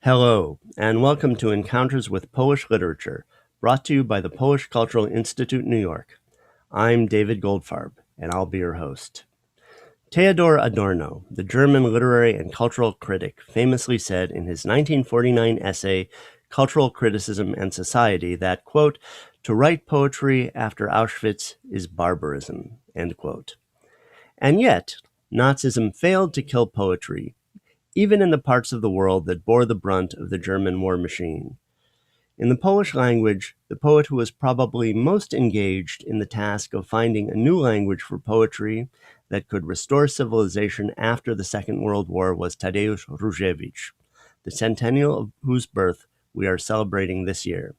Hello, and welcome to Encounters with Polish Literature, brought to you by the Polish Cultural Institute, New York. I'm David Goldfarb, and I'll be your host. Theodor Adorno, the German literary and cultural critic, famously said in his 1949 essay, Cultural Criticism and Society, that, quote, "To write poetry after Auschwitz is barbarism," end quote. And yet, Nazism failed to kill poetry, even in the parts of the world that bore the brunt of the German war machine. In the Polish language, the poet who was probably most engaged in the task of finding a new language for poetry that could restore civilization after the Second World War was Tadeusz Różewicz, the centennial of whose birth we are celebrating this year.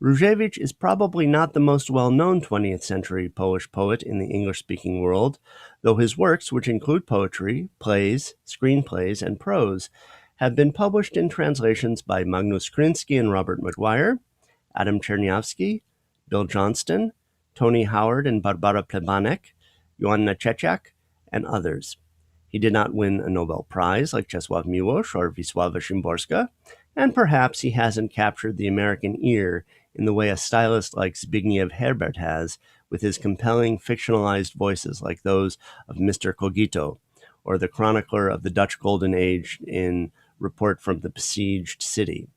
Różewicz is probably not the most well-known 20th century Polish poet in the English-speaking world, though his works, which include poetry, plays, screenplays, and prose, have been published in translations by Magnus Krinsky and Robert Maguire, Adam Czerniawski, Bill Johnston, Tony Howard and Barbara Plebanek, Joanna Trzeciak, and others. He did not win a Nobel Prize like Czesław Miłosz or Wisława Szymborska, and perhaps he hasn't captured the American ear in the way a stylist like Zbigniew Herbert has, with his compelling fictionalized voices like those of Mr. Cogito, or the chronicler of the Dutch Golden Age in Report from the Besieged City.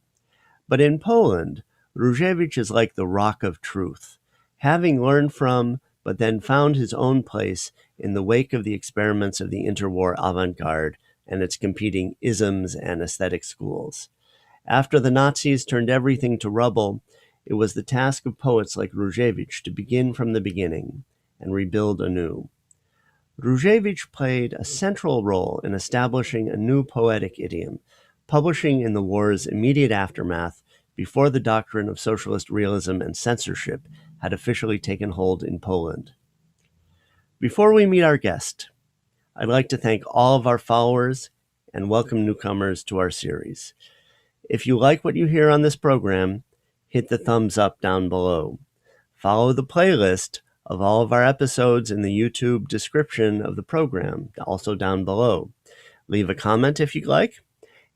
But in Poland, Różewicz is like the rock of truth, having learned from, but then found his own place in the wake of the experiments of the interwar avant-garde and its competing isms and aesthetic schools. After the Nazis turned everything to rubble, it was the task of poets like Różewicz to begin from the beginning and rebuild anew. Różewicz played a central role in establishing a new poetic idiom, publishing in the war's immediate aftermath before the doctrine of socialist realism and censorship had officially taken hold in Poland. Before we meet our guest, I'd like to thank all of our followers and welcome newcomers to our series. If you like what you hear on this program, hit the thumbs up down below. Follow the playlist of all of our episodes in the YouTube description of the program, also down below. Leave a comment if you'd like,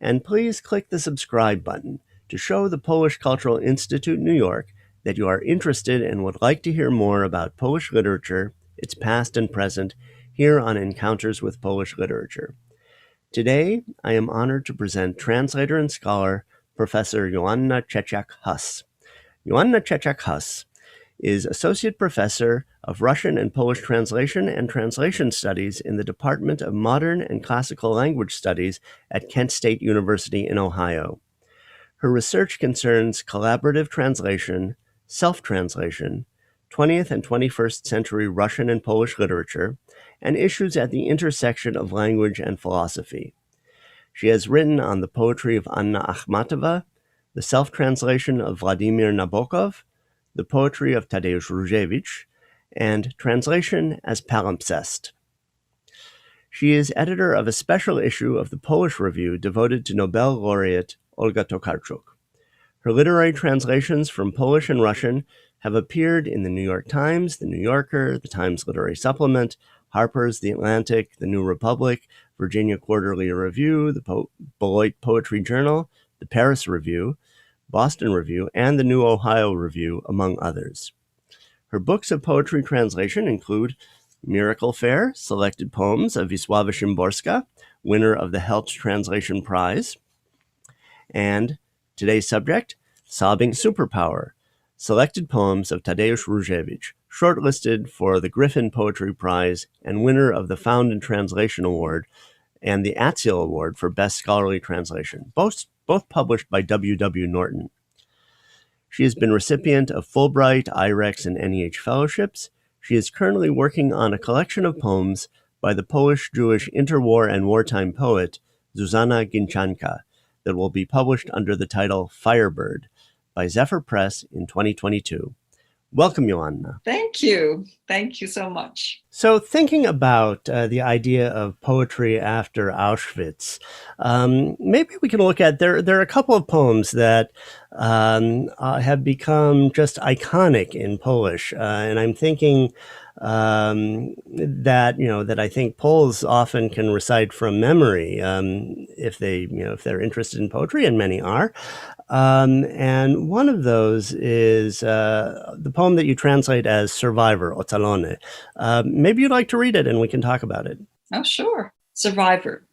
and please click the subscribe button to show the Polish Cultural Institute New York that you are interested and would like to hear more about Polish literature, its past and present, here on Encounters with Polish Literature. Today, I am honored to present translator and scholar Professor Joanna Trzeciak-Huss. Joanna Trzeciak-Huss is Associate Professor of Russian and Polish Translation and Translation Studies in the Department of Modern and Classical Language Studies at Kent State University in Ohio. Her research concerns collaborative translation, self-translation, 20th and 21st century Russian and Polish literature, and issues at the intersection of language and philosophy. She has written on the poetry of Anna Akhmatova, the self-translation of Vladimir Nabokov, the poetry of Tadeusz Różewicz, and translation as palimpsest. She is editor of a special issue of the Polish Review devoted to Nobel laureate Olga Tokarczuk. Her literary translations from Polish and Russian have appeared in the New York Times, the New Yorker, the Times Literary Supplement, Harper's, The Atlantic, The New Republic, Virginia Quarterly Review, the Beloit Poetry Journal, the Paris Review, Boston Review, and the New Ohio Review, among others. Her books of poetry translation include Miracle Fair, Selected Poems of Wisława Szymborska, winner of the Helt Translation Prize, and today's subject, Solving Superpower, Selected Poems of Tadeusz Różewicz, shortlisted for the Griffin Poetry Prize and winner of the Found in Translation Award and the Atziel Award for Best Scholarly Translation, both published by W.W. Norton. She has been recipient of Fulbright, IREX, and NEH fellowships. She is currently working on a collection of poems by the Polish-Jewish interwar and wartime poet Zuzanna Ginchanka that will be published under the title Firebird by Zephyr Press in 2022. Welcome, Joanna. Thank you. Thank you so much. So thinking about the idea of poetry after Auschwitz, maybe we can look at, there are a couple of poems that have become just iconic in Polish. And I'm thinking that I think Poles often can recite from memory if they're interested in poetry, and many are. And one of those is the poem that you translate as Survivor, Ocalony. Maybe you'd like to read it and we can talk about it. Oh, sure. Survivor.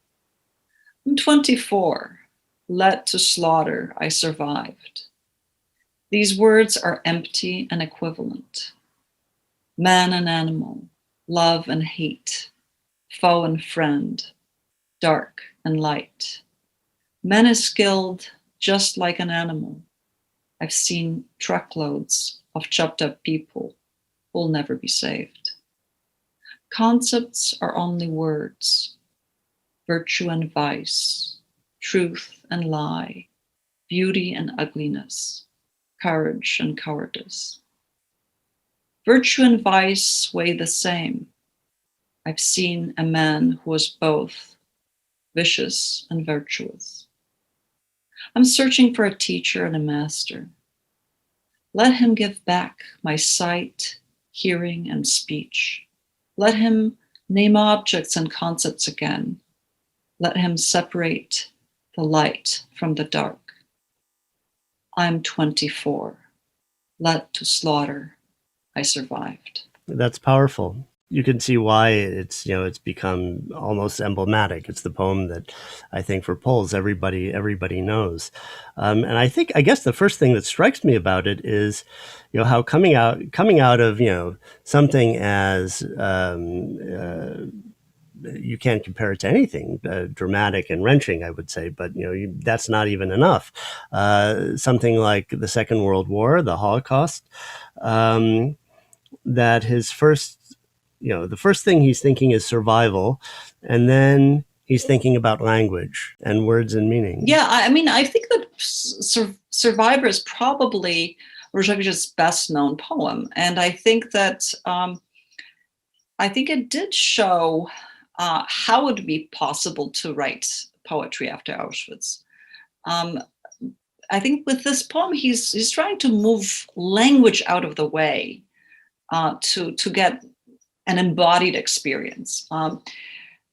I'm 24. Led to slaughter, I survived. These words are empty and equivalent. Man and animal, love and hate, foe and friend, dark and light. Man is skilled just like an animal. I've seen truckloads of chopped up people who'll never be saved. Concepts are only words. Virtue and vice, truth and lie, beauty and ugliness, courage and cowardice. Virtue and vice weigh the same. I've seen a man who was both vicious and virtuous. I'm searching for a teacher and a master. Let him give back my sight, hearing, and speech. Let him name objects and concepts again. Let him separate the light from the dark. I'm 24. Led to slaughter, I survived. That's powerful. You can see why it's become almost emblematic. It's the poem that I think for Poles everybody knows, and I guess the first thing that strikes me about it is, how coming out of something as you can't compare it to anything dramatic and wrenching, I would say, but that's not even enough. Something like the Second World War, the Holocaust, that his first. The first thing he's thinking is survival, and then he's thinking about language and words and meaning. Yeah, I think that Survivor is probably Różewicz's best known poem. And I think that, it did show how it would be possible to write poetry after Auschwitz. I think with this poem, he's trying to move language out of the way to get an embodied experience,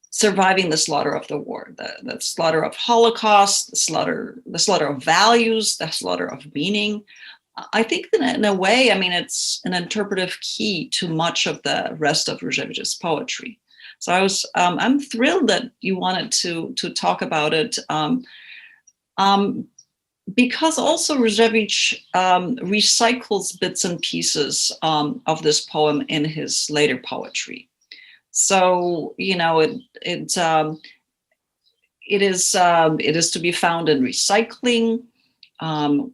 surviving the slaughter of the war, the slaughter of Holocaust, the slaughter of values, the slaughter of meaning. I think that in a way, it's an interpretive key to much of the rest of Różewicz's poetry. So I'm thrilled that you wanted to talk about it, because also Różewicz recycles bits and pieces of this poem in his later poetry. So it is to be found in recycling,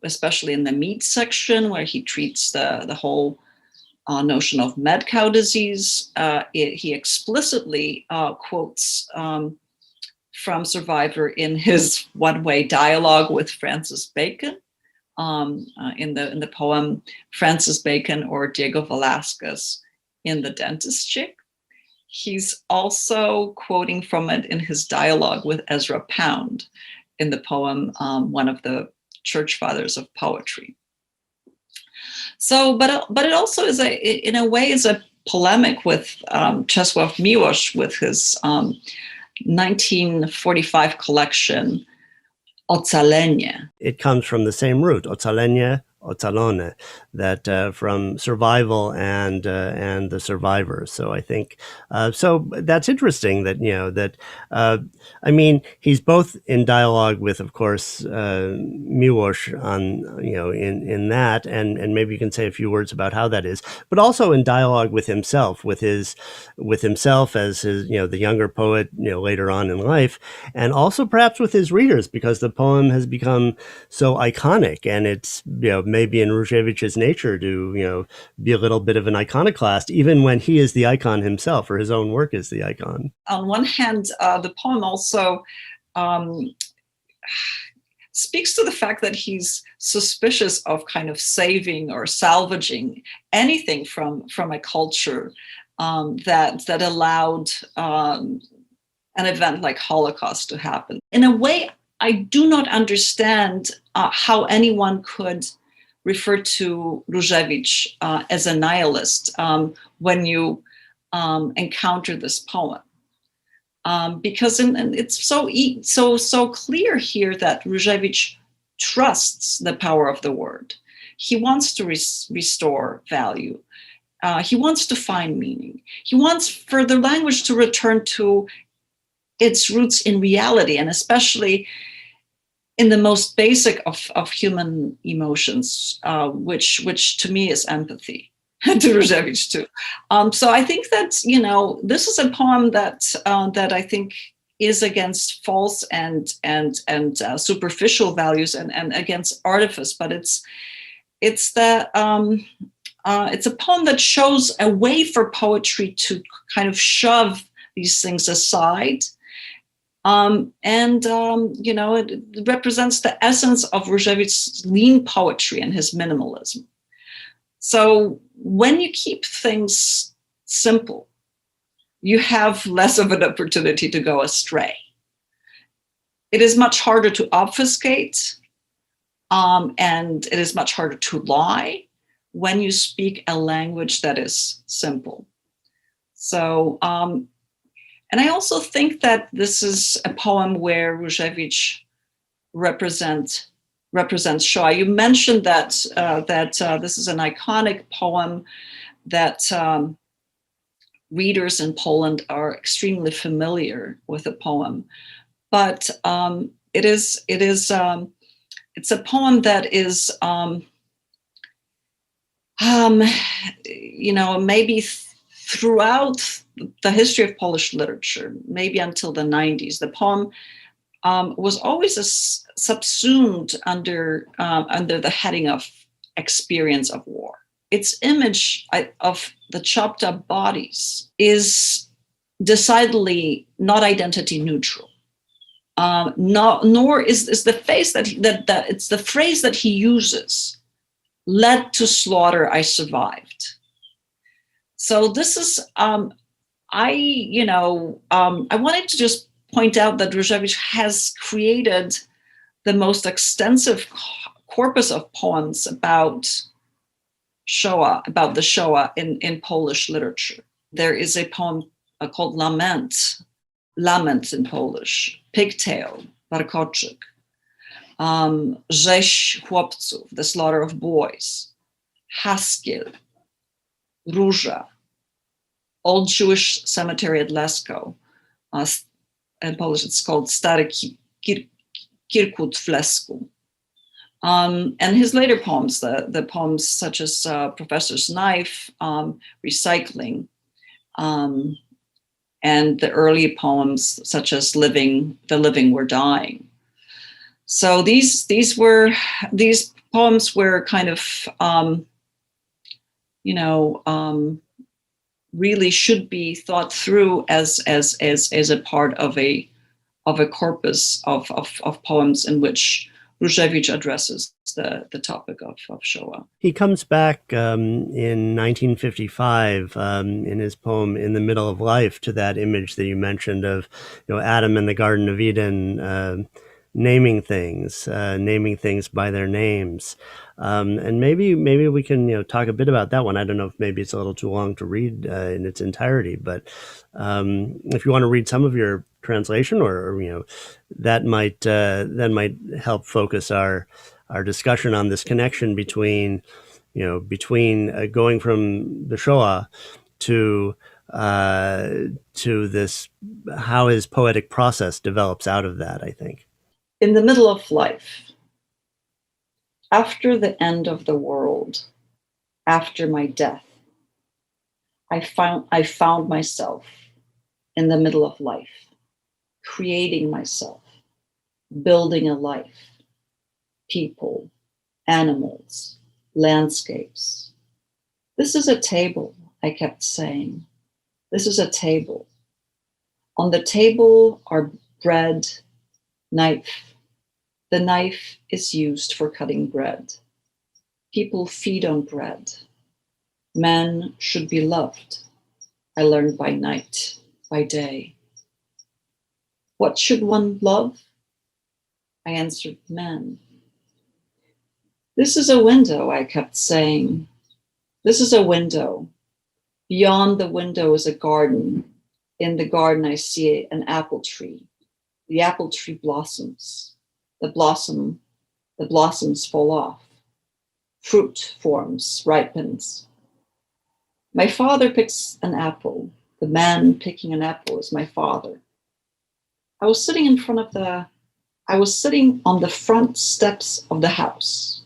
especially in the meat section, where he treats the whole notion of mad cow disease. He explicitly quotes from Survivor in his one-way dialogue with Francis Bacon, in the poem Francis Bacon or Diego Velázquez in The Dentist Chick. He's also quoting from it in his dialogue with Ezra Pound in the poem One of the Church Fathers of Poetry. So, but it also is in a way is a polemic with Czesław Miłosz with his 1945 collection, Ocalenie. It comes from the same root, ocalenie, ocalone, that from survival and the survivor. So I think so that's interesting that he's both in dialogue with, of course, Miłosz on in that, and maybe you can say a few words about how that is, but also in dialogue with himself, with himself as his the younger poet later on in life, and also perhaps with his readers, because the poem has become so iconic, and it's maybe in Różewicz's nature to be a little bit of an iconoclast, even when he is the icon himself, or his own work is the icon. On one hand, the poem also speaks to the fact that he's suspicious of kind of saving or salvaging anything from a culture that allowed an event like Holocaust to happen. In a way, I do not understand how anyone could refer to Różewicz as a nihilist when you encounter this poem. Because it's so clear here that Różewicz trusts the power of the word. He wants to restore value. He wants to find meaning. He wants for the language to return to its roots in reality, and especially in the most basic of human emotions, which to me is empathy, and to Różewicz too. So I think that, you know, this is a poem that that I think is against false and superficial values and against artifice, but it's a poem that shows a way for poetry to kind of shove these things aside. You know, it represents the essence of Różewicz's lean poetry and his minimalism. So when you keep things simple, you have less of an opportunity to go astray. It is much harder to obfuscate, and it is much harder to lie when you speak a language that is simple. So, and I also think that this is a poem where Różewicz represents Shoah. You mentioned that this is an iconic poem that readers in Poland are extremely familiar with the poem, but it's a poem that is you know, maybe throughout the history of Polish literature, maybe until the 90s, the poem was always subsumed under the heading of experience of war. Its image of the chopped up bodies is decidedly not identity neutral. Nor is the phrase that it's the phrase that he uses, "Led to slaughter, I survived." So this is I wanted to just point out that Różewicz has created the most extensive corpus of poems about Shoah, about the Shoah in Polish literature. There is a poem called Lament in Polish, Pigtail, Warkoczyk, Rzeź chłopców, the slaughter of boys, Haskiel, Róża, Old Jewish Cemetery at Lesko. In Polish, it's called Stary Kirkut w Lesku. And his later poems, the poems such as Professor's Knife, Recycling, and the early poems such as The Living Were Dying. So these poems were kind of really should be thought through as a part of a corpus of poems in which Różewicz addresses the topic of Shoah. He comes back in 1955 in his poem "In the Middle of Life" to that image that you mentioned of, Adam in the Garden of Eden, naming things by their names. And maybe we can talk a bit about that one. I don't know if maybe it's a little too long to read in its entirety, but if you want to read some of your translation, or that might help focus our discussion on this connection between going from the Shoah to this, how his poetic process develops out of that, I think. In the middle of life, after the end of the world, after my death, I found myself in the middle of life, creating myself, building a life, people, animals, landscapes. This is a table, I kept saying. This is a table. On the table are bread, knife. The knife is used for cutting bread. People feed on bread. Men should be loved. I learned by night, by day. What should one love? I answered, men. This is a window, I kept saying. This is a window. Beyond the window is a garden. In the garden, I see an apple tree. The apple tree blossoms. The blossoms fall off. Fruit forms, ripens. My father picks an apple. The man picking an apple is my father. I was sitting on the front steps of the house.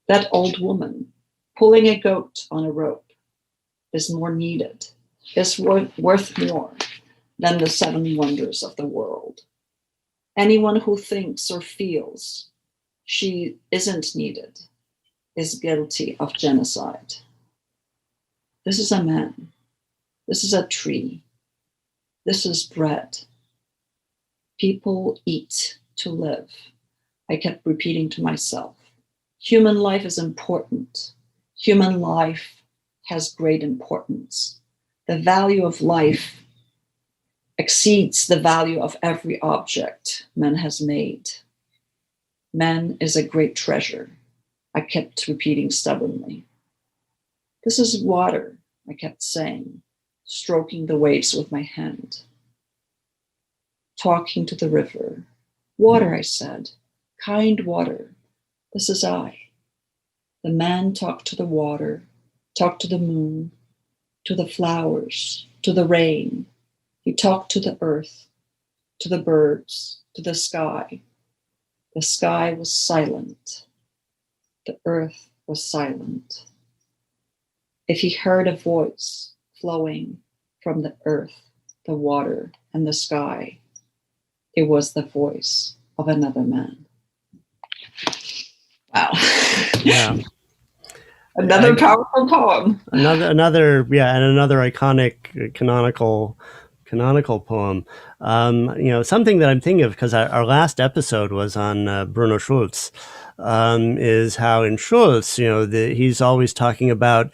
That old woman pulling a goat on a rope is more needed, is worth more than the 7 wonders of the world. Anyone who thinks or feels she isn't needed is guilty of genocide. This is a man. This is a tree. This is bread. People eat to live. I kept repeating to myself. Human life is important. Human life has great importance. The value of life exceeds the value of every object man has made. Man is a great treasure, I kept repeating stubbornly. This is water, I kept saying, stroking the waves with my hand. Talking to the river. Water, I said, kind water. This is I. The man talked to the water, talked to the moon, to the flowers, to the rain. He talked to the earth, to the birds, to the sky. The sky was silent. The earth was silent. If he heard a voice flowing from the earth, the water, and the sky, it was the voice of another man. Wow. Yeah. Another powerful poem. Another iconic canonical poem. Something that I'm thinking of, because our last episode was on Bruno Schulz, is how in Schulz, he's always talking about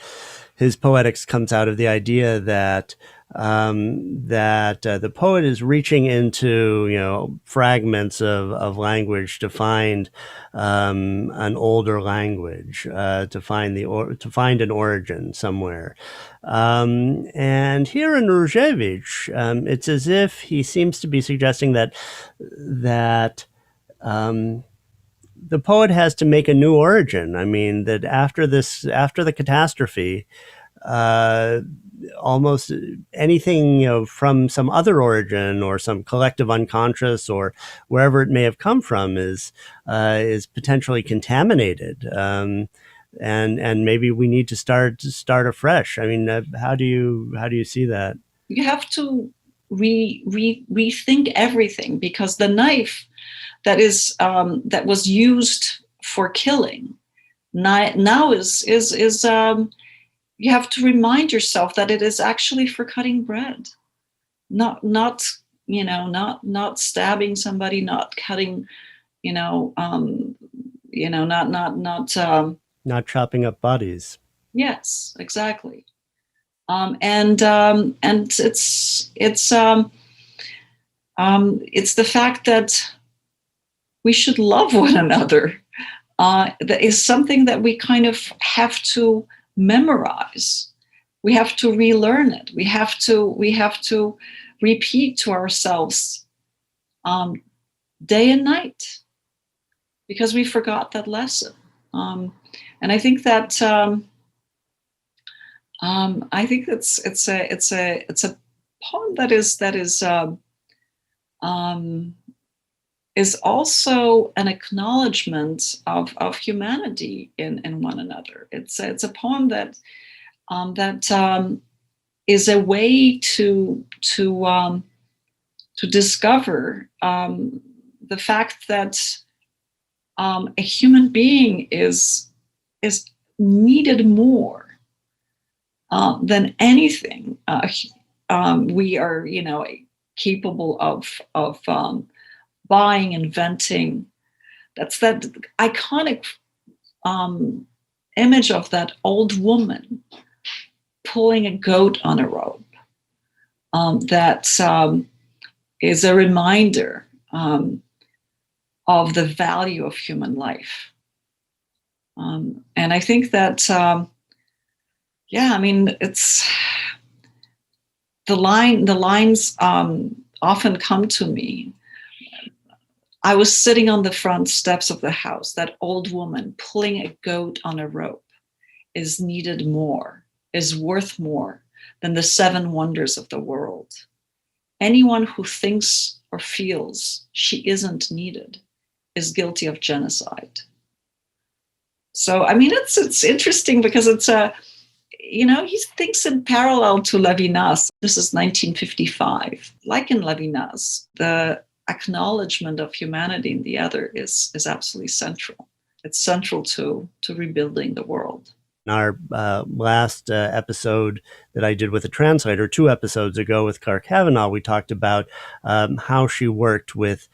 his poetics comes out of the idea that the poet is reaching into fragments of language to find an older language, to find an origin somewhere. And here in Różewicz, it's as if he seems to be suggesting that the poet has to make a new origin. I mean, that after the catastrophe, almost anything from some other origin or some collective unconscious or wherever it may have come from is potentially contaminated, and maybe we need to start afresh. I mean, how do you see that? You have to rethink everything, because the knife that was used for killing now is you have to remind yourself that it is actually for cutting bread, not stabbing somebody, not cutting, not chopping up bodies. Yes, exactly. And it's the fact that we should love one another. That is something that we kind of have to memorize. We have to relearn it. We have to repeat to ourselves day and night, because we forgot that lesson. And I think that it's a poem that is also an acknowledgement of humanity in one another. It's a poem that is a way to discover the fact that a human being is needed more than anything we are capable of buying, inventing. That's that iconic image of that old woman pulling a goat on a rope. That is a reminder of the value of human life. And I think that, it's the lines often come to me. I was sitting on the front steps of the house. That old woman pulling a goat on a rope is needed more, is worth more than the 7 wonders of the world. Anyone who thinks or feels she isn't needed is guilty of genocide. So, it's interesting because it's he thinks in parallel to Levinas. This is 1955. Like in Levinas, the acknowledgement of humanity in the other is absolutely central. It's central to rebuilding the world. In our last episode that I did with a translator 2 episodes ago with Claire Cavanaugh, we talked about how she worked with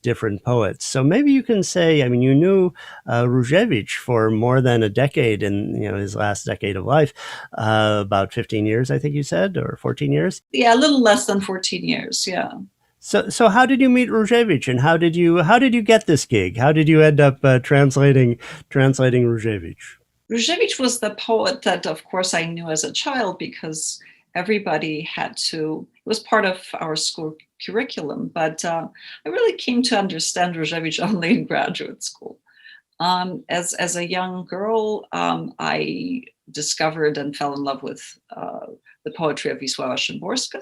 different poets. So maybe you can say, you knew Różewicz for more than a decade in his last decade of life, about 15 years, I think you said, or 14 years? Yeah, a little less than 14 years, yeah. So how did you meet Różewicz, and how did you get this gig? How did you end up translating Różewicz? Różewicz was the poet that, of course, I knew as a child because everybody had to, it was part of our school curriculum, but I really came to understand Różewicz only in graduate school. As a young girl, I discovered and fell in love with the poetry of Wisława Szymborska.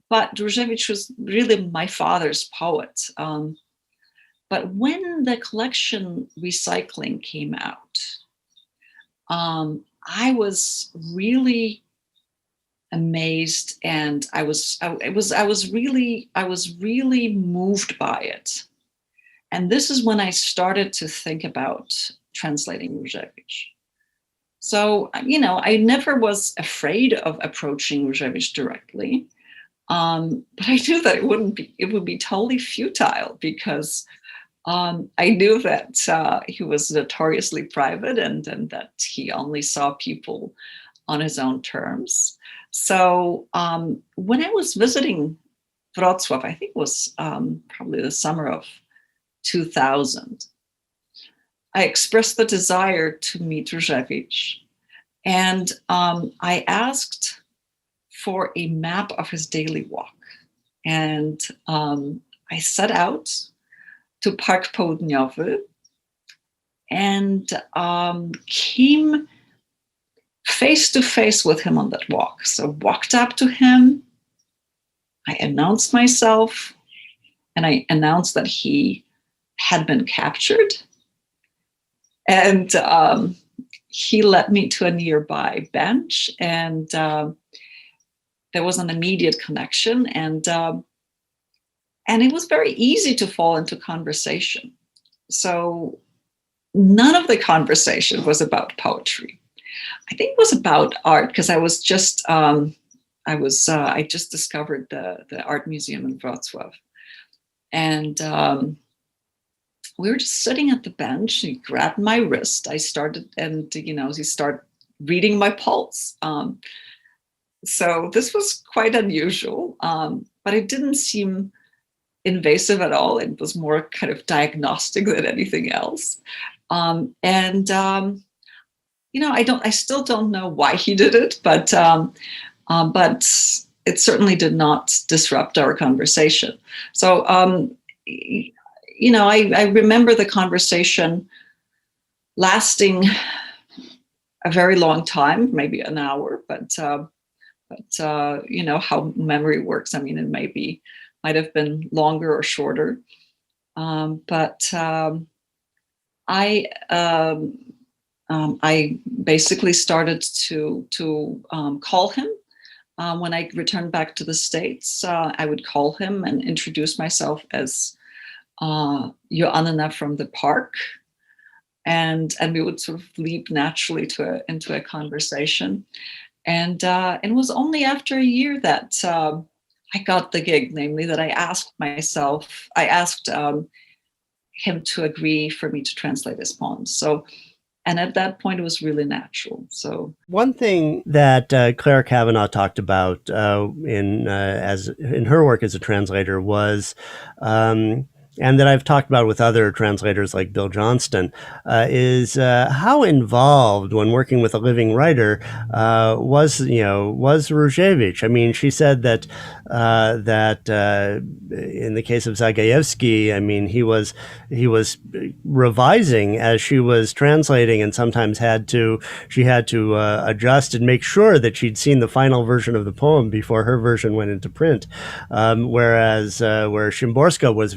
But Różewicz was really my father's poet. But when the collection Recycling came out, I was really amazed, and I was really moved by it. And this is when I started to think about translating Różewicz. So, I never was afraid of approaching Różewicz directly. But I knew that it would be totally futile because I knew that he was notoriously private and that he only saw people on his own terms. So when I was visiting Wrocław, I think it was probably the summer of 2000, I expressed the desire to meet Różewicz. And I asked for a map of his daily walk. And I set out to Park Południowy and came face to face with him on that walk. So walked up to him, I announced myself, and I announced that he had been captured. And he led me to a nearby bench, and there was an immediate connection, and it was very easy to fall into conversation. So none of the conversation was about poetry. I think it was about art because I just discovered the art museum in Wrocław, and we were just sitting at the bench. He grabbed my wrist. I started, and he started reading my pulse. So this was quite unusual, but it didn't seem invasive at all. It was more kind of diagnostic than anything else. I still don't know why he did it, but it certainly did not disrupt our conversation. So, I remember the conversation lasting a very long time, maybe an hour, but how memory works. It might have been longer or shorter. I basically started to call him. When I returned back to the States, I would call him and introduce myself as Joanna from the park. And we would sort of leap naturally into a conversation. And it was only after a year that I got the gig, namely that I asked him to agree for me to translate his poems. So, and at that point, it was really natural. So one thing that Claire Cavanaugh talked about in her work as a translator was and that I've talked about with other translators like Bill Johnston, is how involved when working with a living writer was Różewicz. I mean, she said that in the case of Zagajewski, I mean, he was revising as she was translating, and sometimes she had to adjust and make sure that she'd seen the final version of the poem before her version went into print. Whereas where Szymborska was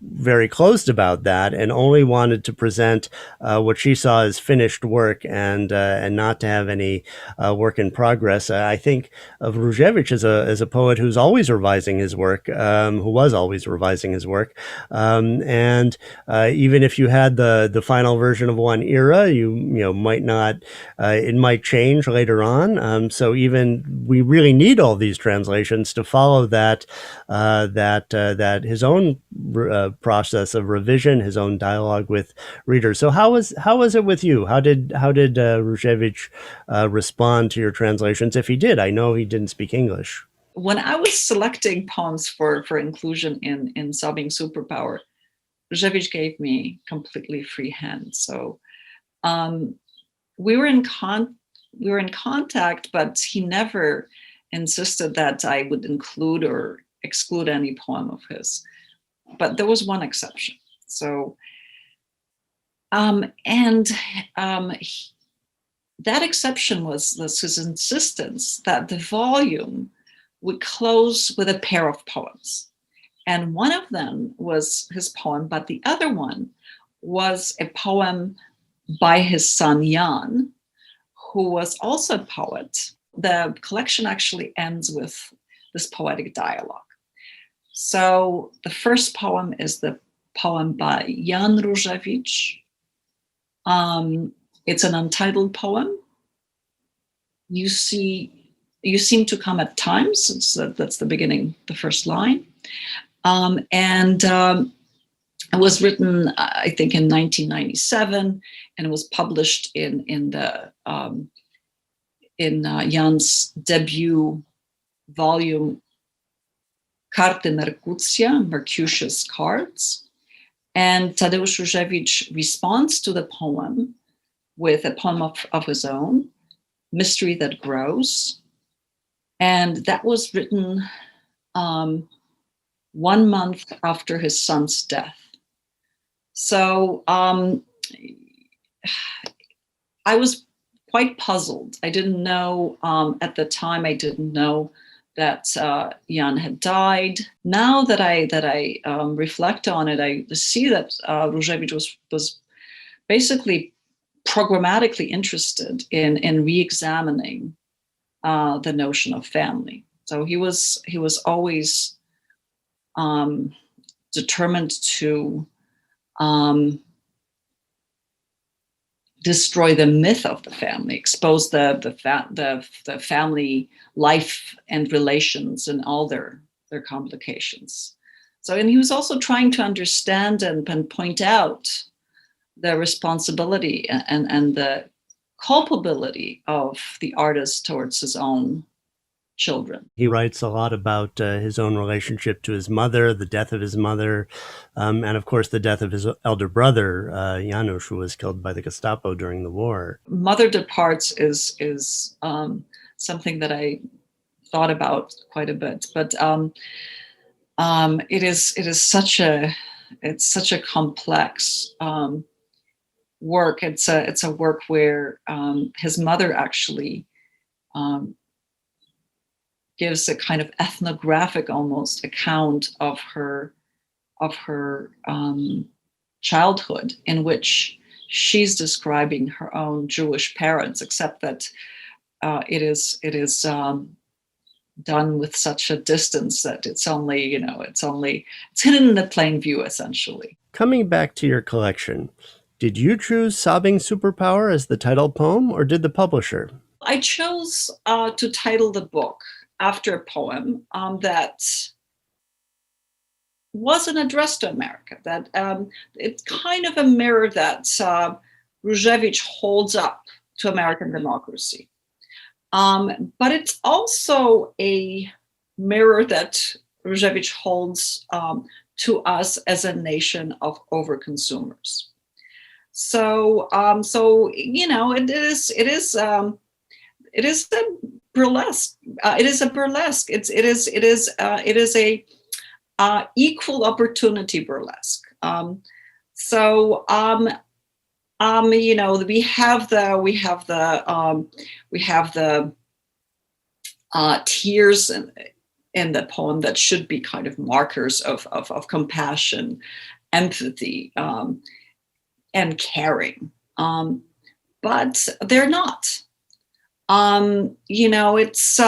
very closed about that and only wanted to present what she saw as finished work and not to have any work in progress. I think of Różewicz as a poet who's always revising his work, who was always revising his work, and even if you had the final version of one era, you might not. It might change later on. So even we really need all these translations to follow that his own process of revision, his own dialogue with readers. So how was it with you? How did Różewicz respond to your translations, if he did? I know he didn't speak English. When I was selecting poems for inclusion in Solving Superpower, Różewicz gave me completely free hand. So we were in contact, but he never insisted that I would include or exclude any poem of his. But there was one exception. So, that exception was his insistence that the volume would close with a pair of poems. And one of them was his poem, but the other one was a poem by his son Jan, who was also a poet. The collection actually ends with this poetic dialogue. So the first poem is the poem by Jan Różewicz. It's an untitled poem. You seem to come at times. That's the beginning, the first line. It was written, I think, in 1997, and it was published in Jan's debut volume, Karty Mercutius Cards. And Tadeusz Różewicz responds to the poem with a poem of his own, Mystery That Grows. And that was written 1 month after his son's death. So I was quite puzzled. I didn't know, at the time, I didn't know that Jan had died. Now that I reflect on it, I see that Różewicz was basically programmatically interested in re-examining the notion of family. So he was always determined to destroy the myth of the family, expose the family life and relations and all their complications. So, and he was also trying to understand and point out the responsibility and the culpability of the artist towards his own children. He writes a lot about his own relationship to his mother, the death of his mother, and of course the death of his elder brother, Janusz, who was killed by the Gestapo during the war. Mother Departs is something that I thought about quite a bit, but it is such a complex work. It's a work where his mother actually gives a kind of ethnographic almost account of her childhood, in which she's describing her own Jewish parents, except that it is done with such a distance that it's hidden in the plain view, essentially. Coming back to your collection, did you choose Solving Superpower as the title poem, or did the publisher? I chose to title the book after a poem that wasn't addressed to America, that it's kind of a mirror that Różewicz holds up to American democracy. But it's also a mirror that Różewicz holds to us as a nation of overconsumers. So, it is a burlesque. It is a burlesque. It is a equal opportunity burlesque. We have the tears in the poem that should be kind of markers of compassion, empathy, and caring, but they're not. It's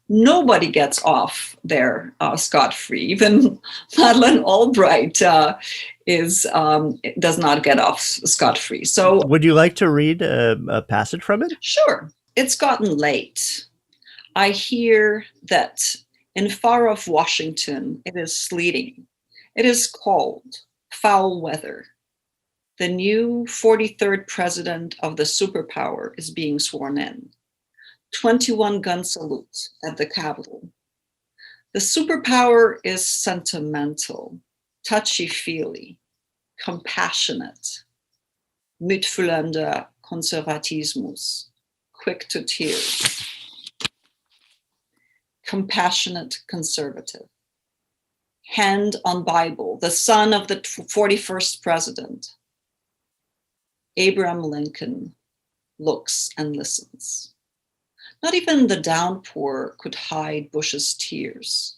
nobody gets off there scot-free. Even Madeleine Albright does not get off scot-free. So, would you like to read a passage from it? Sure. It's gotten late. I hear that in far-off Washington it is sleeting. It is cold, foul weather. The new 43rd president of the superpower is being sworn in. 21-gun salute at the Capitol. The superpower is sentimental, touchy-feely, compassionate, mitfühlender Konservatismus, quick to tears. Compassionate conservative. Hand on Bible, the son of the 41st president. Abraham Lincoln looks and listens. Not even the downpour could hide Bush's tears.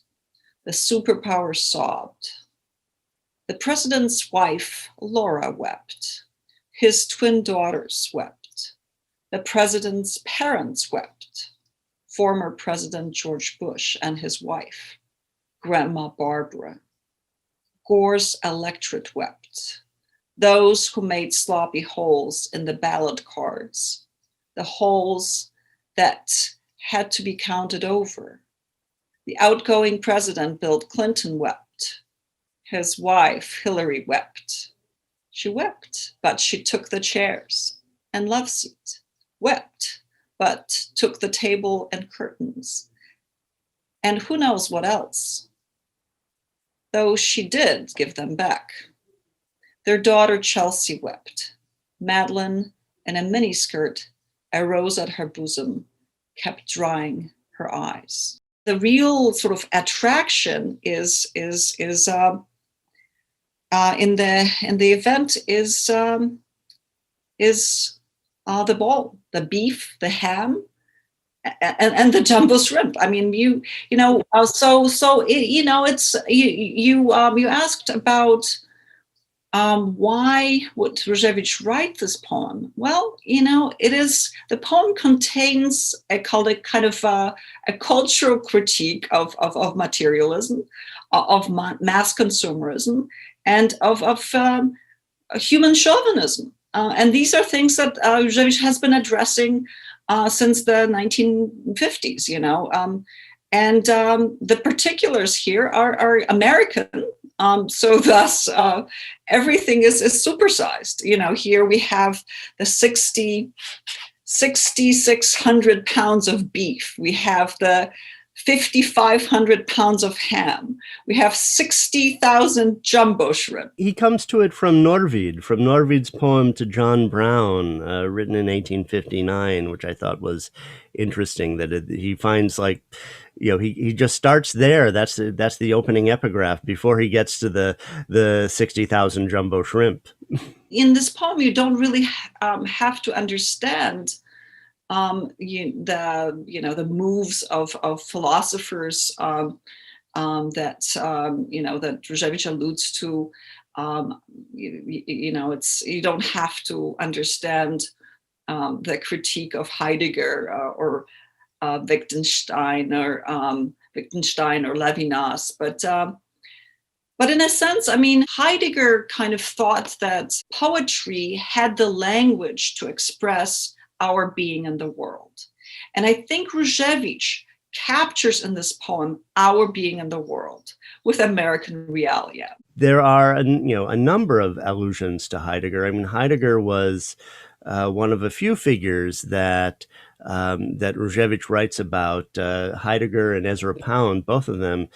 The superpower sobbed. The president's wife, Laura, wept. His twin daughters wept. The president's parents wept. Former President George Bush and his wife, Grandma Barbara. Gore's electorate wept. Those who made sloppy holes in the ballot cards, the holes that had to be counted over. The outgoing president, Bill Clinton, wept. His wife, Hillary, wept. She wept, but she took the chairs and love seat. Wept, but took the table and curtains. And who knows what else? Though she did give them back. Their daughter Chelsea wept. Madeleine, in a miniskirt, a rose at her bosom, kept drying her eyes. The real sort of attraction is in the event is the ball, the beef, the ham, and the jumbo shrimp. I mean, you asked about why would Różewicz write this poem? Well, the poem contains a kind of a cultural critique of materialism, of mass consumerism, and of human chauvinism. And these are things that Różewicz has been addressing since the 1950s, and the particulars here are American. So thus, everything is supersized. Here we have the 6,600 pounds of beef. We have the 5,500 pounds of ham. We have 60,000 jumbo shrimp. He comes to it from Norvid's poem to John Brown, written in 1859, which I thought was interesting, that he finds he just starts there. That's the opening epigraph before he gets to the 60,000 jumbo shrimp. In this poem, you don't really have to understand the moves of philosophers that Różewicz alludes to. You don't have to understand the critique of Heidegger or Wittgenstein or Levinas, but in a sense, Heidegger kind of thought that poetry had the language to express our being in the world. And I think Różewicz captures in this poem our being in the world with American realia. There are a number of allusions to Heidegger. Heidegger was one of a few figures that Różewicz writes about, Heidegger and Ezra Pound, both of them,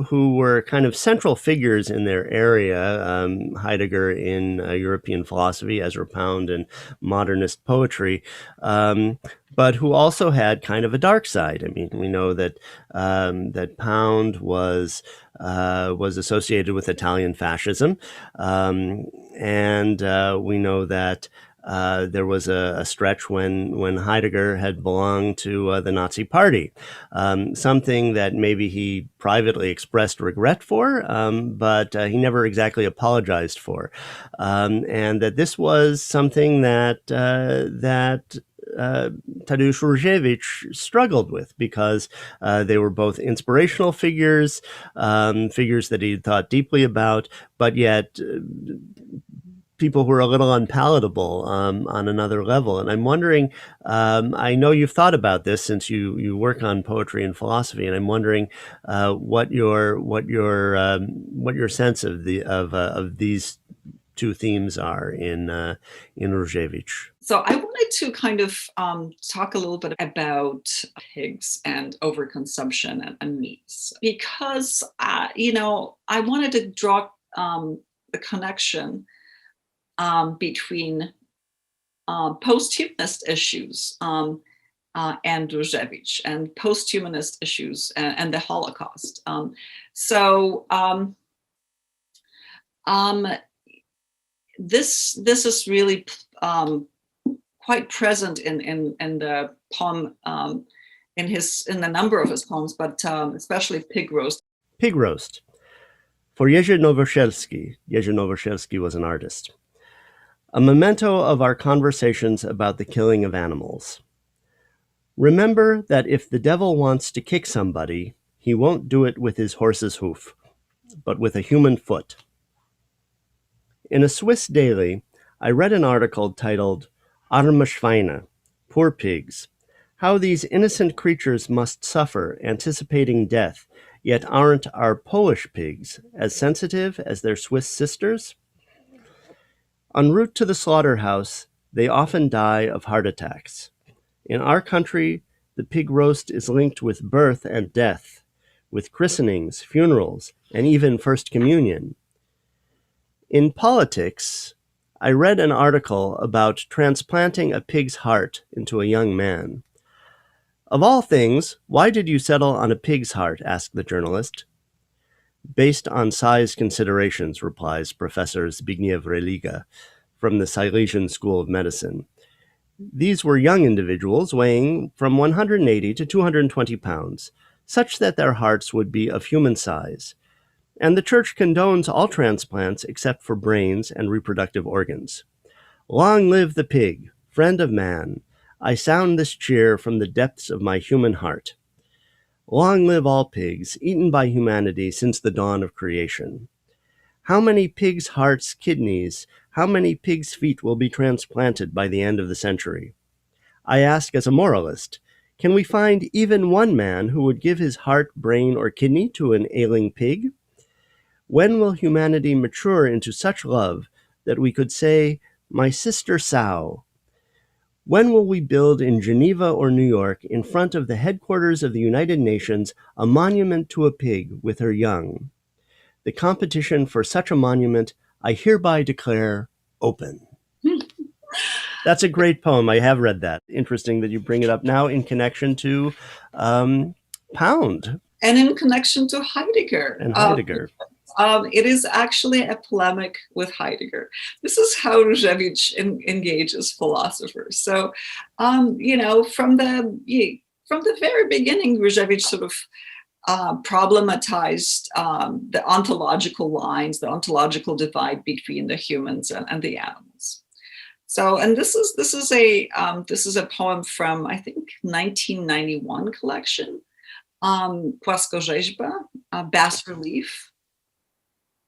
who were kind of central figures in their area, Heidegger in European philosophy, Ezra Pound in modernist poetry, but who also had kind of a dark side. I mean, we know that that Pound was associated with Italian fascism, and we know that there was a stretch when Heidegger had belonged to the Nazi Party, something that maybe he privately expressed regret for, but he never exactly apologized for, and that this was something that Tadeusz Różewicz struggled with, because they were both inspirational figures, figures that he thought deeply about, but yet people who are a little unpalatable on another level. And I'm wondering, I know you've thought about this since you work on poetry and philosophy, and I'm wondering what your sense of these two themes are in Różewicz. So I wanted to kind of talk a little bit about pigs and overconsumption and meats, because I wanted to draw the connection between post-humanist issues and Różewicz, and post-humanist issues and the Holocaust. This is really quite present in the poem, in the number of his poems, but especially Pig Roast. Pig Roast. For Jerzy Nowosielski was an artist. A memento of our conversations about the killing of animals. Remember that if the devil wants to kick somebody, he won't do it with his horse's hoof, but with a human foot. In a Swiss daily, I read an article titled Arme Schweine, Poor Pigs, how these innocent creatures must suffer anticipating death, yet aren't our Polish pigs as sensitive as their Swiss sisters? En route to the slaughterhouse, they often die of heart attacks. In our country, the pig roast is linked with birth and death, with christenings, funerals, and even First Communion. In Politics, I read an article about transplanting a pig's heart into a young man. Of all things, why did you settle on a pig's heart? Asked the journalist. Based on size considerations, replies Professor Zbigniew Religa from the Silesian School of Medicine. These were young individuals weighing from 180 to 220 pounds, such that their hearts would be of human size. And the Church condones all transplants except for brains and reproductive organs. Long live the pig, friend of man. I sound this cheer from the depths of my human heart. Long live all pigs, eaten by humanity since the dawn of creation. How many pigs' hearts, kidneys, how many pigs' feet will be transplanted by the end of the century? I ask as a moralist, can we find even one man who would give his heart, brain, or kidney to an ailing pig? When will humanity mature into such love that we could say, my sister sow? When will we build in Geneva or New York, in front of the headquarters of the United Nations, a monument to a pig with her young? The competition for such a monument, I hereby declare open. That's a great poem. I have read that. Interesting that you bring it up now in connection to Pound. And in connection to Heidegger. And Heidegger. It is actually a polemic with Heidegger. This is how Różewicz engages philosophers. So, from the very beginning, Różewicz sort of problematized the ontological lines, the ontological divide between the humans and the animals. So, and this is a poem from, I think, 1991 collection, Płaskorzeźba, bas relief.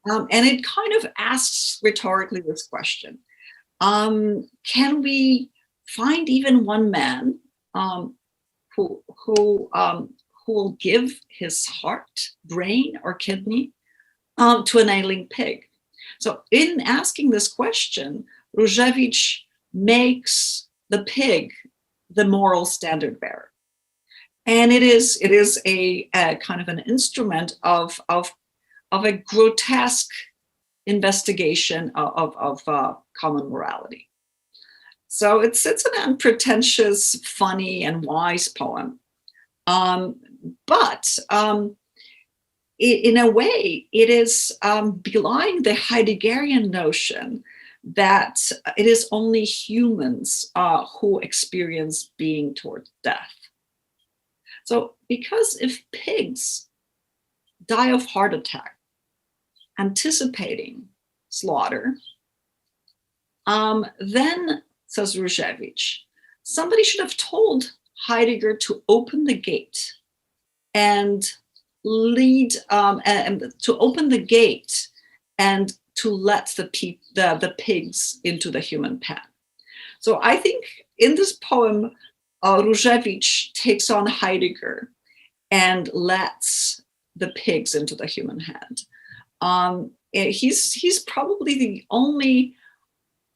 And it kind of asks rhetorically this question: can we find even one man who will give his heart, brain, or kidney to an ailing pig? So, in asking this question, Różewicz makes the pig the moral standard bearer. And it is a kind of an instrument of a grotesque investigation of common morality. So it's an unpretentious, funny, and wise poem. But in a way, it is belying the Heideggerian notion that it is only humans who experience being towards death. So, because if pigs die of heart attack, anticipating slaughter, then, says Różewicz, somebody should have told Heidegger to open the gate and lead, and to open the gate and to let the pigs into the human pen. So I think in this poem, Różewicz takes on Heidegger and lets the pigs into the human hand. He's probably the only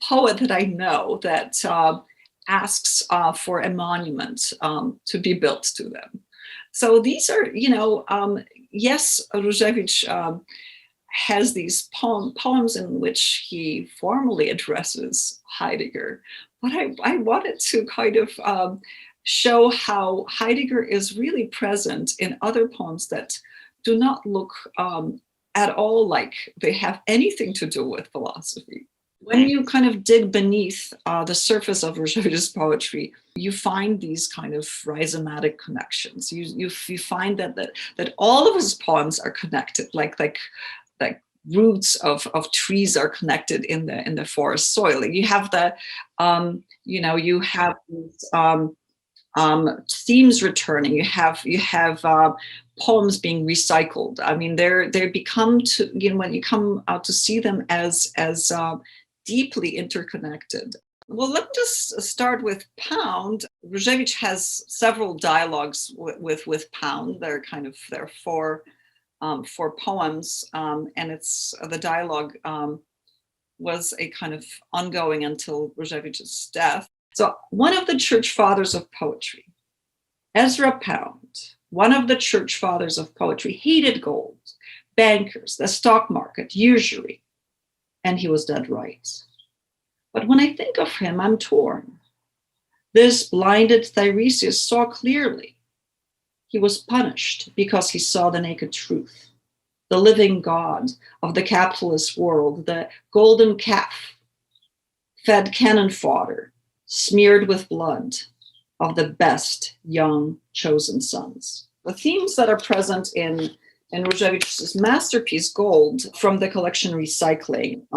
poet that I know that asks for a monument to be built to them. So these are, yes, Różewicz has these poems in which he formally addresses Heidegger, but I wanted to kind of show how Heidegger is really present in other poems that do not look at all like they have anything to do with philosophy. When you kind of dig beneath the surface of Różewicz's poetry, you find these kind of rhizomatic connections. You find that all of his poems are connected, like roots of trees are connected in the forest soil. You have you have these themes returning. You have poems being recycled. I mean, they become when you come out to see them as deeply interconnected. Well, let's just start with Pound. Różewicz has several dialogues with Pound. There are four poems, and it's the dialogue was a kind of ongoing until Różewicz's death. So one of the church fathers of poetry, Ezra Pound, one of the church fathers of poetry, hated gold, bankers, the stock market, usury, and he was dead right. But when I think of him, I'm torn. This blinded Tiresias saw clearly. He was punished because he saw the naked truth, the living God of the capitalist world, the golden calf, fed cannon fodder, smeared with blood of the best young chosen sons. The themes that are present in Różewicz's masterpiece, Gold, from the collection Recycling,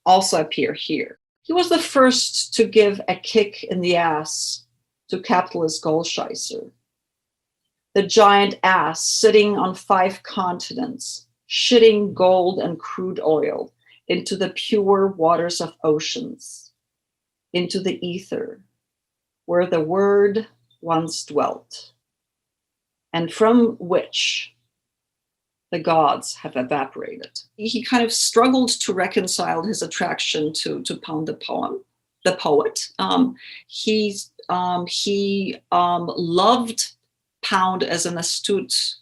also appear here. He was the first to give a kick in the ass to capitalist Goldscheißer, the giant ass sitting on 5 continents, shitting gold and crude oil into the pure waters of oceans, into the ether, where the word once dwelt, and from which the gods have evaporated. He kind of struggled to reconcile his attraction to Pound the poet. He loved Pound as an astute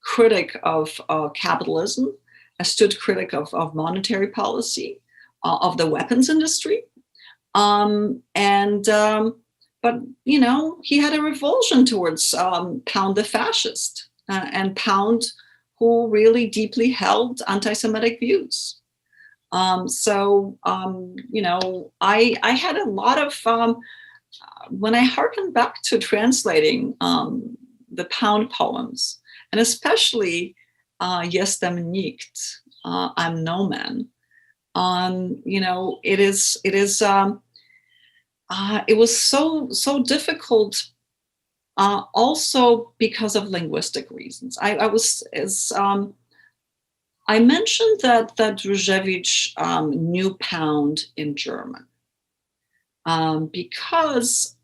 critic of capitalism, astute critic of monetary policy, of the weapons industry. But he had a revulsion towards Pound the fascist, and Pound who really deeply held anti-Semitic views. I had a lot of, when I harkened back to translating the Pound poems, and especially Jestem Nikt, I'm no man, it was so difficult. Also because of linguistic reasons. I mentioned that Różewicz knew Pound in German because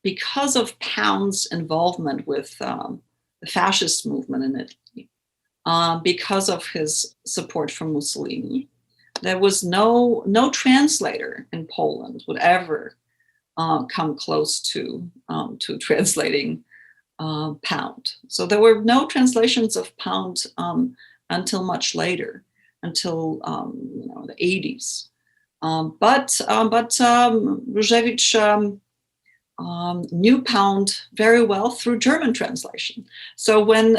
because of Pound's involvement with the fascist movement in Italy, because of his support for Mussolini. there was no translator in Poland would ever come close to translating Pound. So there were no translations of Pound until much later, until the 80s. But Różewicz knew Pound very well through German translation. So when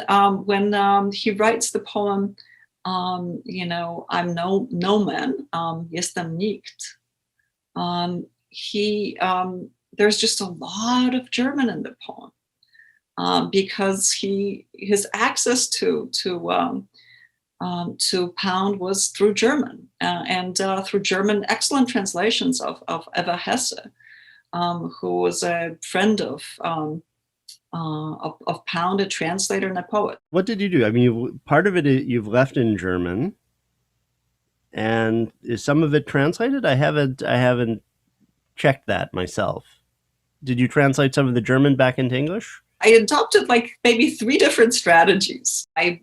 he writes the poem, I'm no man, jestem nikt, there's just a lot of German in the poem because his access to Pound was through German and through German excellent translations of Eva Hesse, who was a friend of Pound, a translator and a poet. What did you do? I mean, part of it you've left in German, and is some of it translated? I haven't checked that myself. Did you translate some of the German back into English? I adopted like maybe 3 different strategies. I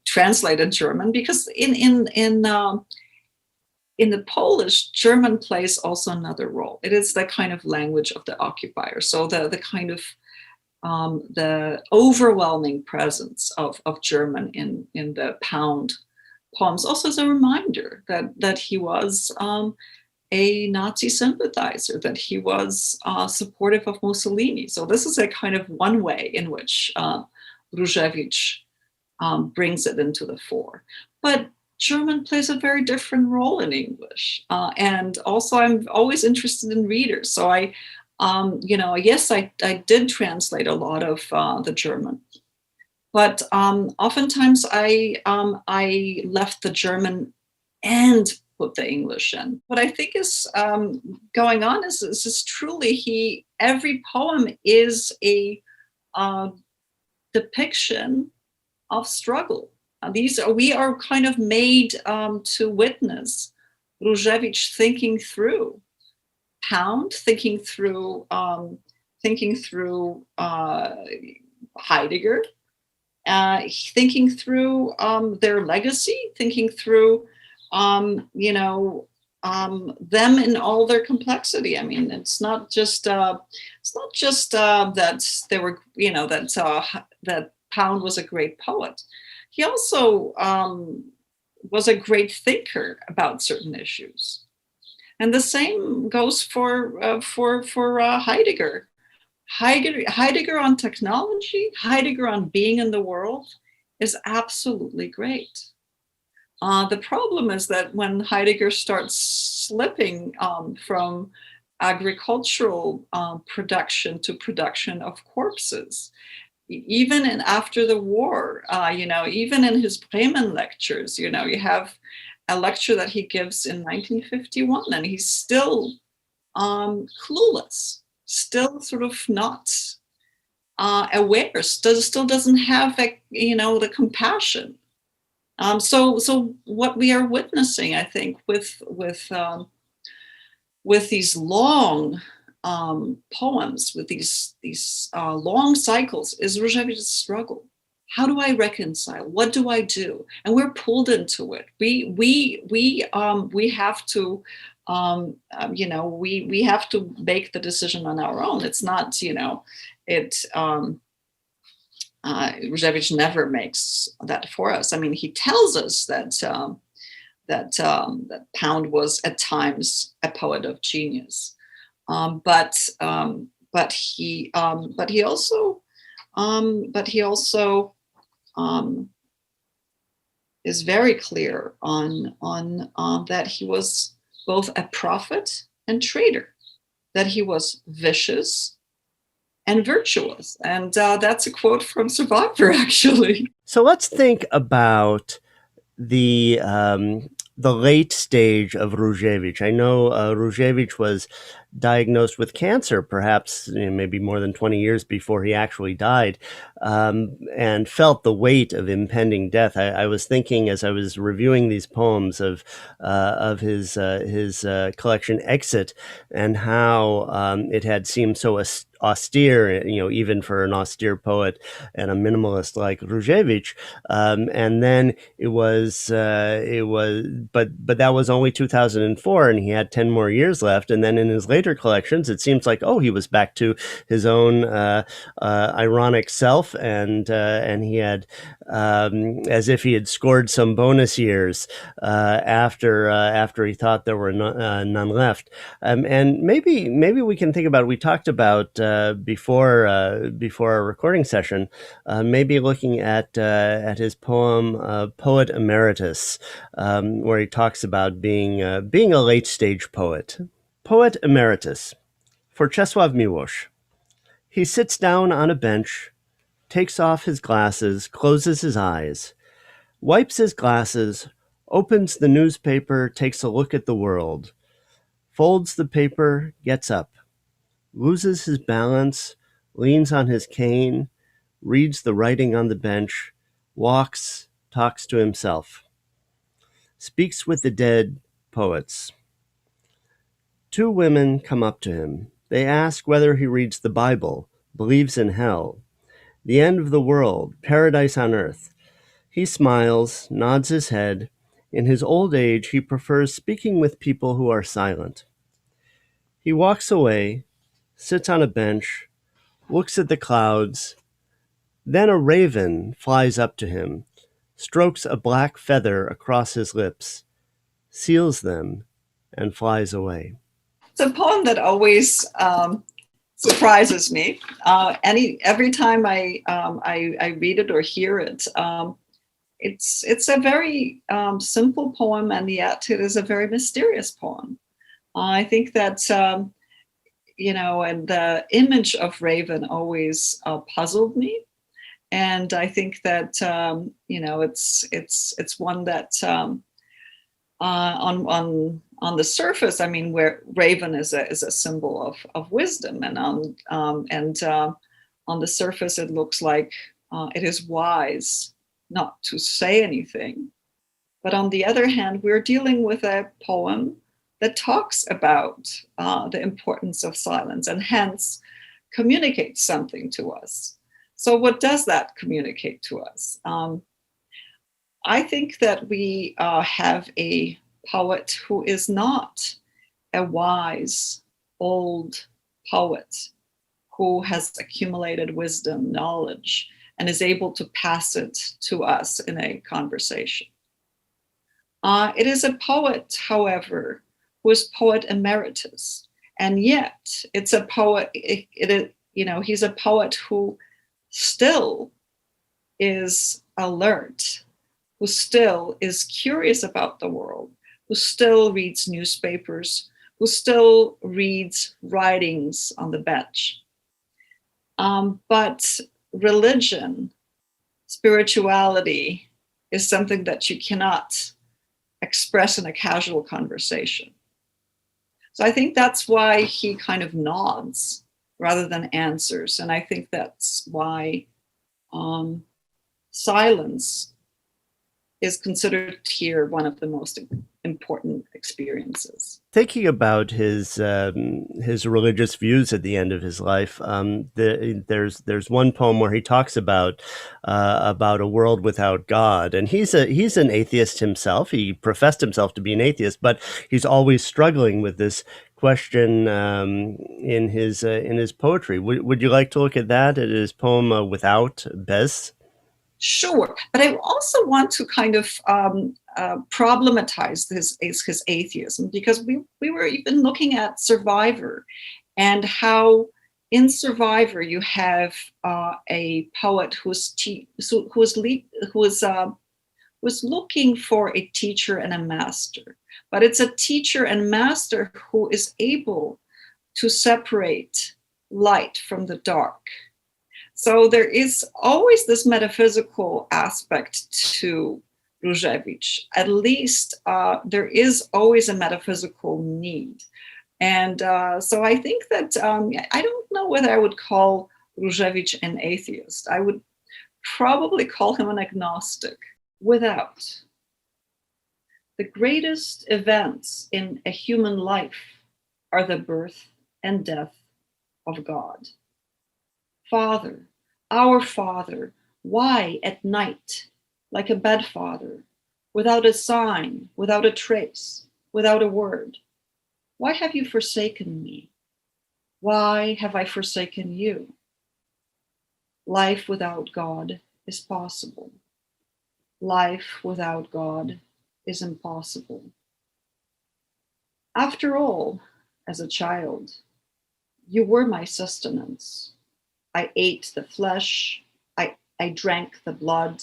translated German because in the Polish, German plays also another role. It is the kind of language of the occupier. So the kind of the overwhelming presence of German in the Pound poems also is a reminder that he was a Nazi sympathizer, that he was supportive of Mussolini. So this is a kind of one way in which Różewicz brings it into the fore. But German plays a very different role in English. And also I'm always interested in readers. So I did translate a lot of the German. But oftentimes I left the German and put the English in. What I think is going on is truly every poem is a depiction of struggle. We are kind of made to witness Różewicz thinking through Pound, thinking through Heidegger, thinking through their legacy, thinking through them in all their complexity. I mean, it's not just that they were, that Pound was a great poet. He also was a great thinker about certain issues, and the same goes for Heidegger. Heidegger on technology, Heidegger on being in the world is absolutely great. The problem is that when Heidegger starts slipping from agricultural production to production of corpses, even after the war, even in his Bremen lectures, you have a lecture that he gives in 1951, and he's still clueless, still sort of not aware, still doesn't have the compassion. So what we are witnessing, I think, with these long poems, with these long cycles, is Różewicz's struggle. How do I reconcile? What do I do? And we're pulled into it. We have to we have to make the decision on our own. It's not Różewicz never makes that for us. I mean, he tells us that Pound was at times a poet of genius, but he also is very clear on that he was both a prophet and traitor, that he was vicious and virtuous. And that's a quote from Survivor, actually. So let's think about the late stage of Różewicz. I know Różewicz was diagnosed with cancer, perhaps maybe more than 20 years before he actually died, and felt the weight of impending death. I was thinking as I was reviewing these poems of his collection Exit, and how it had seemed so austere, even for an austere poet and a minimalist like Różewicz. And then but that was only 2004, and he had 10 more years left. And then in his later collections, it seems like, he was back to his own ironic self, and he had, as if he had scored some bonus years after he thought there were none left. And maybe we can think about, we talked about before our recording session, maybe looking at his poem Poet Emeritus, where he talks about being a late stage poet. Poet Emeritus, for Czesław Miłosz. He sits down on a bench, takes off his glasses, closes his eyes, wipes his glasses, opens the newspaper, takes a look at the world, folds the paper, gets up, loses his balance, leans on his cane, reads the writing on the bench, walks, talks to himself, speaks with the dead poets. Two women come up to him. They ask whether he reads the Bible, believes in hell, the end of the world, paradise on earth. He smiles, nods his head. In his old age, he prefers speaking with people who are silent. He walks away, sits on a bench, looks at the clouds. Then a raven flies up to him, strokes a black feather across his lips, seals them, and flies away. It's a poem that always surprises me. Every time I read it or hear it, it's a very simple poem, and yet it is a very mysterious poem. I think that and the image of raven always puzzled me, and I think that it's one that on the surface, I mean, where raven is a symbol of wisdom, and on the surface it looks like it is wise not to say anything. But on the other hand, we're dealing with a poem that talks about the importance of silence, and hence communicates something to us. So what does that communicate to us? I think that we have a poet who is not a wise old poet who has accumulated wisdom, knowledge, and is able to pass it to us in a conversation. It is a poet, however, who is poet emeritus, and yet it's a poet. He's a poet who still is alert, who still is curious about the world, who still reads newspapers, who still reads writings on the bench. But religion, spirituality is something that you cannot express in a casual conversation. So I think that's why he kind of nods rather than answers. And I think that's why silence is considered here one of the most important experiences. Thinking about his religious views at the end of his life, there's one poem where he talks about a world without God, and he's an atheist himself. He professed himself to be an atheist, but he's always struggling with this question in his poetry. Would you like to look at that, at his poem Without, Bez? Sure, but I also want to kind of problematize his atheism, because we were even looking at Survivor, and how in Survivor you have a poet who was looking for a teacher and a master, but it's a teacher and master who is able to separate light from the dark. So there is always this metaphysical aspect to Różewicz. At least there is always a metaphysical need. And so I think that I don't know whether I would call Różewicz an atheist. I would probably call him an agnostic. Without. The greatest events in a human life are the birth and death of God. Father, our Father, why at night, like a bedfather, without a sign, without a trace, without a word? Why have you forsaken me? Why have I forsaken you? Life without God is possible. Life without God is impossible. After all, as a child, you were my sustenance. I ate the flesh, I drank the blood.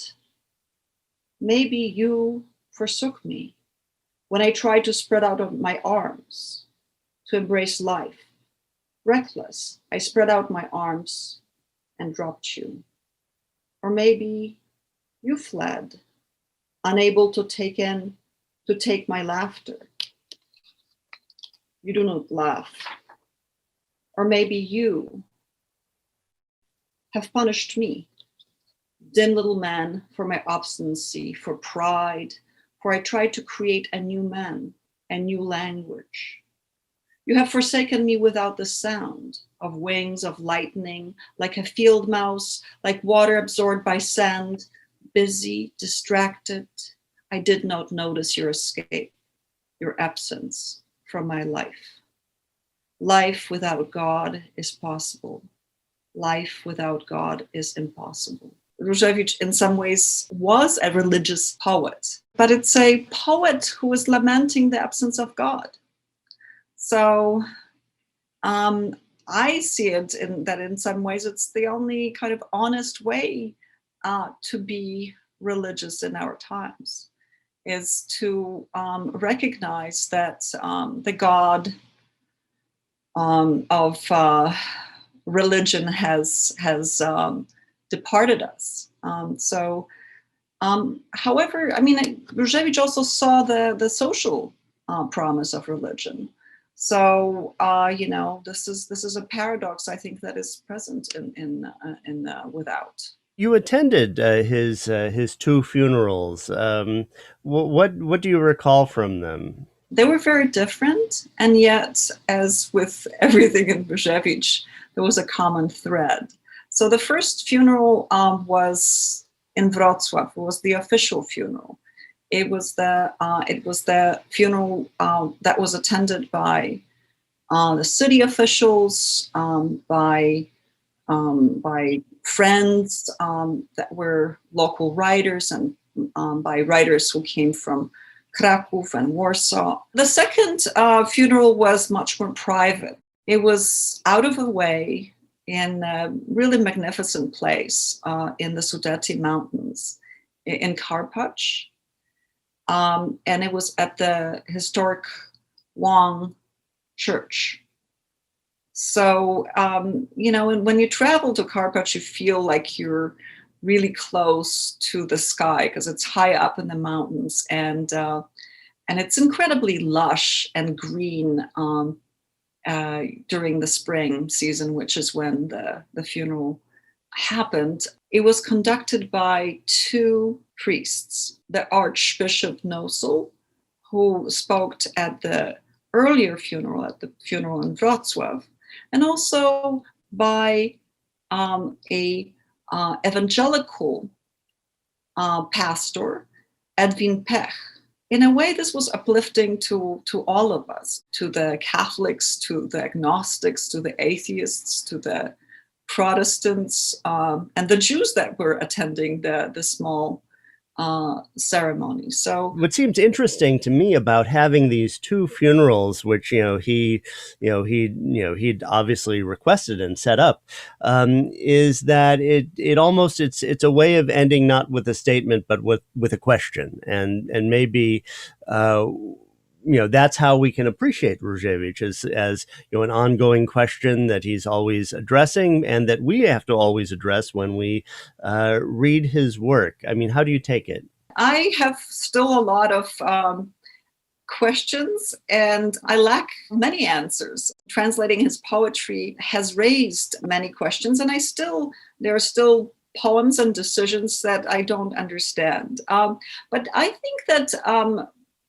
Maybe you forsook me when I tried to spread out my arms to embrace life. Reckless, I spread out my arms and dropped you. Or maybe you fled, unable to take my laughter. You do not laugh. Or maybe you have punished me, dim little man, for my obstinacy, for pride, for I tried to create a new man, a new language. You have forsaken me without the sound of wings of lightning, like a field mouse, like water absorbed by sand, busy, distracted. I did not notice your escape, your absence from my life. Life without God is possible. Life without God is impossible. Różewicz, in some ways, was a religious poet, but it's a poet who was lamenting the absence of God. So I see it in some ways it's the only kind of honest way to be religious in our times, is to recognize that the God of religion has departed us. However, I mean, Różewicz also saw the social promise of religion. So this is a paradox, I think, that is present in Without. You attended his two funerals. What do you recall from them? They were very different, and yet, as with everything in Różewicz, there was a common thread. So the first funeral was in Wrocław. It was the official funeral. It was the funeral that was attended by the city officials, by friends that were local writers, and by writers who came from Kraków and Warsaw. The second funeral was much more private. It was out of the way in a really magnificent place in the Sudety Mountains in Karpacz. And it was at the historic Long Church. So, and when you travel to Karpacz, you feel like you're really close to the sky because it's high up in the mountains, and it's incredibly lush and green during the spring season, which is when the funeral happened. It was conducted by two priests, the Archbishop Nosal, who spoke at the earlier funeral, at the funeral in Wrocław, and also by a evangelical pastor, Edwin Pech. In a way, this was uplifting to all of us, to the Catholics, to the agnostics, to the atheists, to the Protestants, and the Jews that were attending the small ceremony. So what seems interesting to me about having these two funerals, which he'd obviously requested and set up, is that it's a way of ending not with a statement but with a question, and maybe that's how we can appreciate Różewicz as an ongoing question that he's always addressing, and that we have to always address when we read his work. I mean, how do you take it? I have still a lot of questions, and I lack many answers. Translating his poetry has raised many questions, and there are still poems and decisions that I don't understand. But I think that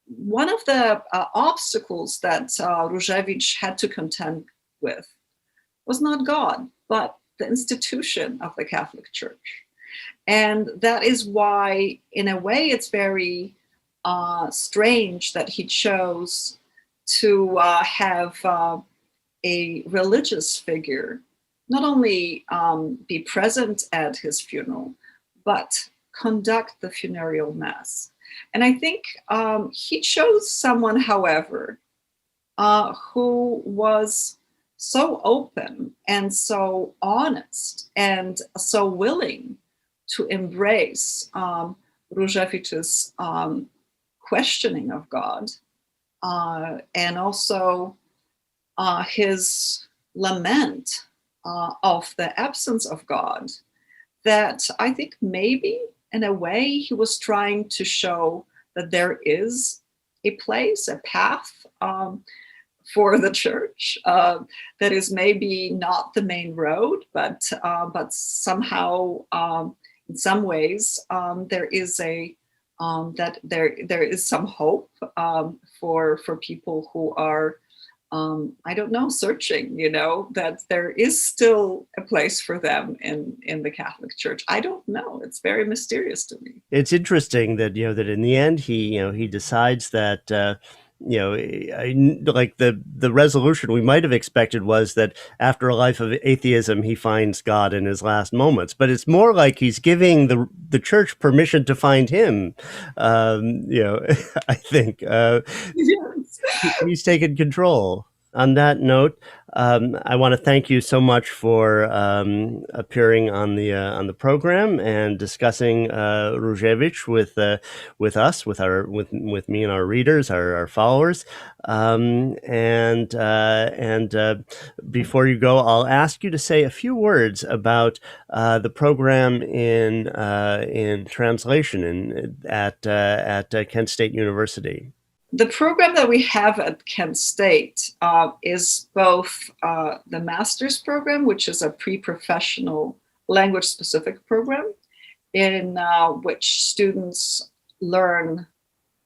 one of the obstacles that Różewicz had to contend with was not God, but the institution of the Catholic Church. And that is why, in a way, it's very strange that he chose to have a religious figure not only be present at his funeral, but conduct the funereal mass. And I think he chose someone, however, who was so open and so honest and so willing to embrace Różewicz's questioning of God, and also his lament of the absence of God, that I think maybe in a way he was trying to show that there is a place, a path for the church that is maybe not the main road, but somehow in some ways there is there is some hope for people who are I don't know, searching, that there is still a place for them in the Catholic Church. I don't know. It's very mysterious to me. It's interesting that, that in the end, he decides that, like the resolution we might have expected was that after a life of atheism, he finds God in his last moments. But it's more like he's giving the church permission to find him. I think Yes. he's taken control. On that note, I want to thank you so much for appearing on the program and discussing Różewicz with us, with me and our readers, our followers. And before you go, I'll ask you to say a few words about the program in translation at Kent State University. The program that we have at Kent State is both the master's program, which is a pre-professional language-specific program, in which students learn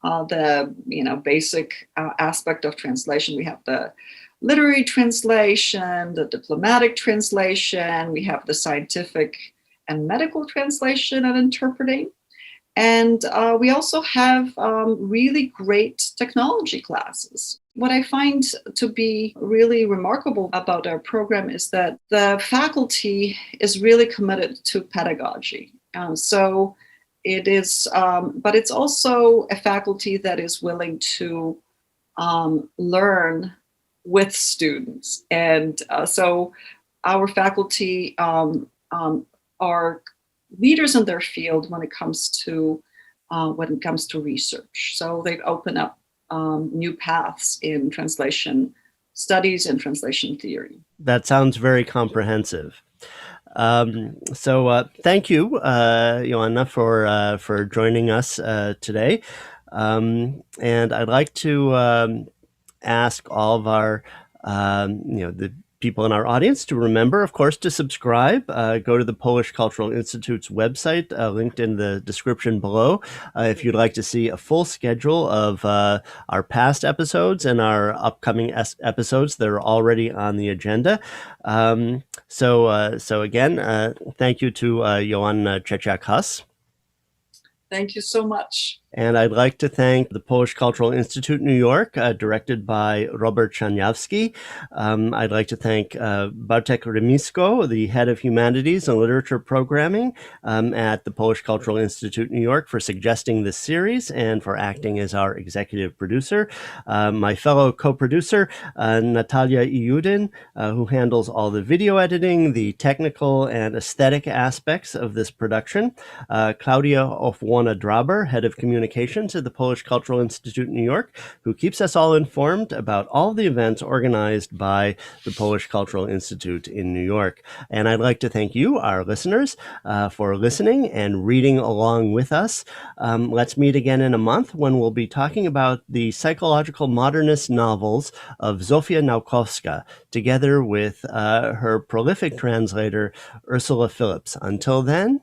the basic aspect of translation. We have the literary translation, the diplomatic translation, we have the scientific and medical translation and interpreting. And we also have really great technology classes. What I find to be really remarkable about our program is that the faculty is really committed to pedagogy. So it is, but it's also a faculty that is willing to learn with students. And so our faculty are leaders in their field when it comes to research. So they open up new paths in translation studies and translation theory. That sounds very comprehensive. So thank you, Joanna, for joining us today. And I'd like to ask all of our, the people in our audience to remember, of course, to subscribe. Go to the Polish Cultural Institute's website, linked in the description below, if you'd like to see a full schedule of our past episodes and our upcoming episodes that are already on the agenda. So again, thank you to Joanna Trzeciak. Thank you so much. And I'd like to thank the Polish Cultural Institute New York, directed by Robert Czaniawski. I'd like to thank Bartek Remisko, the head of Humanities and Literature Programming at the Polish Cultural Institute New York, for suggesting this series and for acting as our executive producer. My fellow co-producer, Natalia Iudin, who handles all the video editing, the technical and aesthetic aspects of this production. Claudia Ofwon Joanna Draber, Head of Communications at the Polish Cultural Institute in New York, who keeps us all informed about all the events organized by the Polish Cultural Institute in New York. And I'd like to thank you, our listeners, for listening and reading along with us. Let's meet again in a month when we'll be talking about the psychological modernist novels of Zofia Naukowska, together with her prolific translator, Ursula Phillips. Until then,